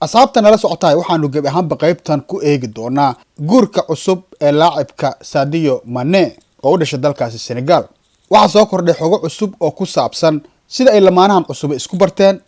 asxaabta nala socotahay waxaanu gebi ahaanba qaybtan ku eegi doonaa guurka cusub ee laacibka Sadio Mane oo u dhashay dalkaasi Senegal. Waxa soo kordhay xogo cusub oo ku saabsan sida ay lamaanahan cusub isku barteen,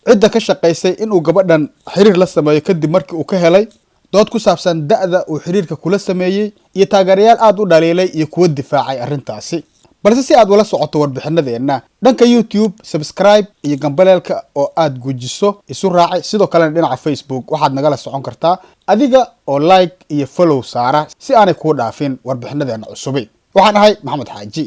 cidda ka shaqaysay inuu gabadhan xiriir la sameeyo kadib markii uu ka helay dood ku saabsan da'da uu xiriirka kula sameeyay iyo taageerayaal aad u dhaliilay iyo kuwa difaacay arrintaasi. balse si aad wala socoto warbixinadeena dhanka YouTube subscribe iyo gambaleelka oo aad gujiso isu raacay, sidoo kale dhinaca Facebook waxaad nagala socon kartaa adiga oo like iyo follow saara si aanay ku dhaafin warbixinadeena cusub. waxaan ahay Maxamed Xaaji.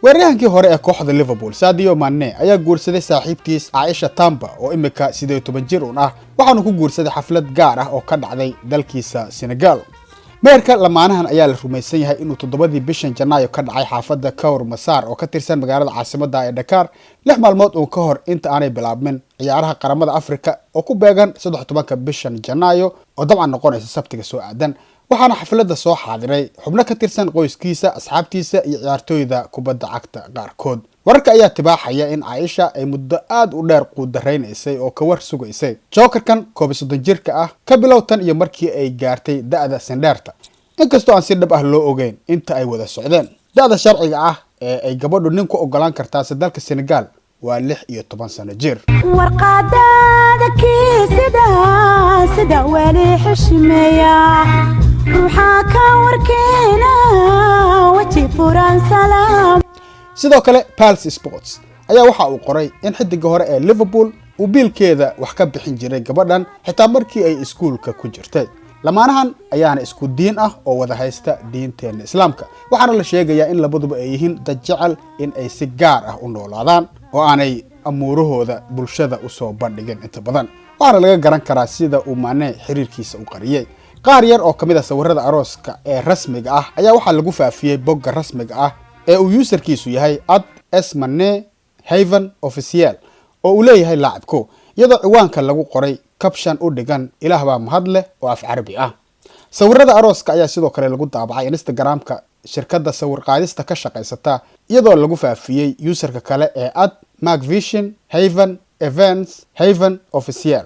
weeraryahankii hore ee kooxda Liverpool Sadio Mane ayaa guursaday saaxiibtiis Aisha Tamba oo imika 18 jir ah, waxaanu ku guursaday xaflad gaar ah oo ka dhacday dalkiisa Senegal. meerka lamaanahan ayaa la rumaysan yahay inuu 7 bishan Janaayo ka dhacay xaafadda Keur Massar oo ka tirsan magaalada caasimadda ee Dakar 6 maalmood oo ka hor inta aanay bilaabmin ciyaaraha qaramada Afrika oo ku beegan 13 bishan Janaayo oo dabcan noqonaysa Sabtiga soo aadan. waxaana xafladda soo xaadiray xubno ka tirsan qoyskiisa, asxaabtiisa iyo ciyaartooyda kubadda cagta qaarkood. wararka ayaa tibaaxaya in Aisha ay muddo aad u dheer quudaraysay oo ka war sugaysay jokerkan 30 jirka ah ka bilowtan iyo markii ay gaartay da'da sandheerta, inkastoo aan si dhab ah loo ogeyn inta ay wada socdeen. da'da sharciga ah ee ay gabadhu nin ku ogolaan kartaa dalka Senegal waa 16 sano jir. warqadada sida wali xishmeeya ruuxa ka warkeena waji furan salaam. sidoo kale Pulse Sports ayaa waxa uu qoray in xidiga hore ee Liverpool uu biilkeeda wax ka bixin jiray gabadhan xitaa markii ay iskuulka ku jirtay. lamaanahan ayaana isku diin ah oo wada haysta diinteena Islaamka, waxaana la sheegayaa in labaduba ay yihiin dad jecel in ay si gaar ah u noolaadaan oo aanay amuurahooda bulshada u soo bandhigin inta badan. waxaana laga garan karaa sida uu Mane xiriirkiisa u qariyay. qaar yar oo kamid ah sawirada arooska ee rasmiga ah ayaa waxaa lagu faafiyay bogga rasmiga ah ee uu userkiisu yahay @SManeHaven_official oo uu leeyahay laacibku, iyadoo ciwaanka lagu qoray caption u dhigan ilaah baa mahad leh oo af Carabi ah. sawirada arooska ayaa sidoo kale lagu daabacay Instagramka shirkadda sawir qaadista ka shaqaysata, iyadoo lagu faafiyay userka kale ee @MacVision_Events_Haven_official.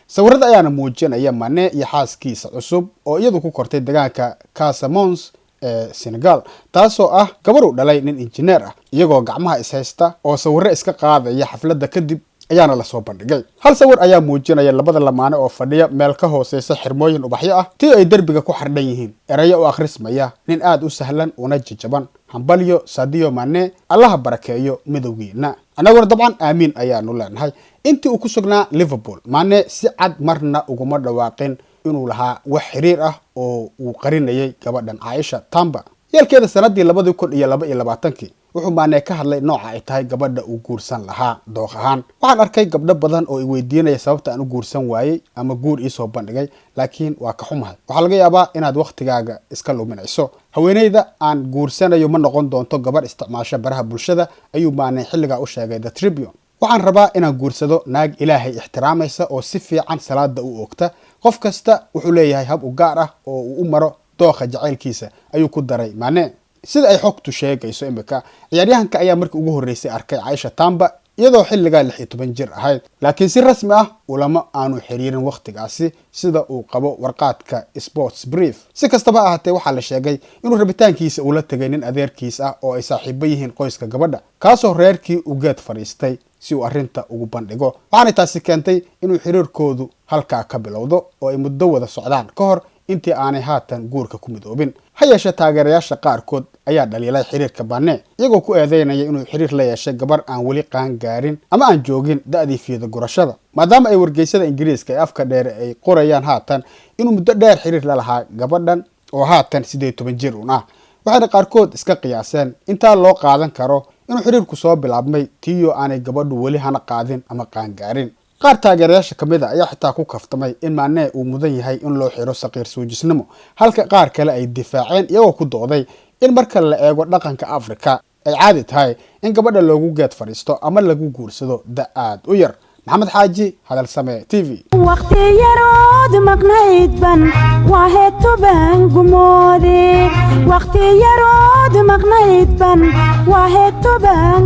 sawirada ayaana muujinaya Mane iyo xaaskiisa cusub oo iyadu ku kortay deegaanka Casamance ee Senegal, taasoo ah gabar u dhalay nin injineer ah, iyagoo gacmaha is haysta oo sawirro iska qaadaya xafladda kadib ayaana la soo bandhigay. hal sawir ayaa muujinaya labada lamaane oo fadhiya meel ka hooseysa xirmooyin ubaxyo ah, tii ay derbiga ku xardhan yihiin erayo u akhrismaya nin aad u sahlan una jajaban: hambalyo Sadio Mane, allaha barakeeyo midowgiina. annaguna dabcan aamin ayaanu leenahay. intii uu ku sugnaa Liverpool, Mane si cad marna uguma dhawaaqin inuu lahaa wax xiriir ah oo uu qarinayay gabadhan Aisha Tamba. yeelkeeda sanadii 2022 wuxuu Mane ka hadlay nooca ay tahay gabadha uu guursan lahaa dooq ahaan. waxaan arkay gabdho badan oo i weydiinaya sababta aan u guursan waayay ama guur ii soo bandhigay, laakiin waa ka xumahay. waxaa laga yaabaa inaad waqtigaaga iska luminayso. haweeneyda aan guursanayo ma noqon doonto gabar isticmaasha baraha bulshada, ayuu Mane xilligaa u sheegay The Tribune. waxaan rabaa inaan guursado naag Ilaahay ixtiraamaysa oo si fiican salaada u oogta. qof kasta wuxuu leeyahay hab u gaar ah oo uu u maro dooqa jacaylkiisa, ayuu ku daray Mane. sida ay xogtu sheegayso imika, ciyaaryahanka ayaa markii ugu horeysay arkay Aisha Tamba iyadoo xilligaa 16 jir ahayd, laakiin si rasmi ah ulama aanu xiriirin waqtigaasi sida uu qabo warqaadka Sports Brief. si kastaba ahaatee waxaa la sheegay inuu rabitaankiisa ula tagay nin adeerkiis ah oo ay saaxiibo yihiin qoyska gabadha, kaasoo reerkii u geed fadhiistay si uu arrinta ugu bandhigo. waxaana taasi keentay inuu xiriirkoodu halkaa ka bilowdo oo ay muddo wada socdaan ka hor intii aanay haatan guurka ku midoobin. ha yeeshee taageerayaasha qaarkood ayaa dhaliilay xiriirka Mane, iyagoo ku eedeynaya inuu xiriir la yeeshay gabar aan weli qaan gaarin ama aan joogin da'dii fiida gurashada, maadaama ay wargeysada Ingiriiska ee afka dheer ay qorayaan haatan inuu muddo dheer xiriir la lahaa gabadhan oo haatan 18 jir ah. waxayna qaarkood iska qiyaaseen intaa loo qaadan karo inuu xiriirku soo bilaabmay tiyo aanay gabadhu weli hana qaadin ama qaan gaarin. qaar taageerayaasha kamid ah ayaa xitaa ku kaftamay in Mane uu mudan yahay in loo xiro saqiir suujisnimo, halka qaar kale ay difaaceen iyagoo ku dooday in marka la eego dhaqanka Afrika ay caadi tahay in gabadha loogu geed fadhiisto ama lagu guursado da aad u yar. maxamed xaaji hadal same TV. waqti yarood maqnayd ban waa heeto baan gumoode waqti yarood maqnayd ban waa heeto baan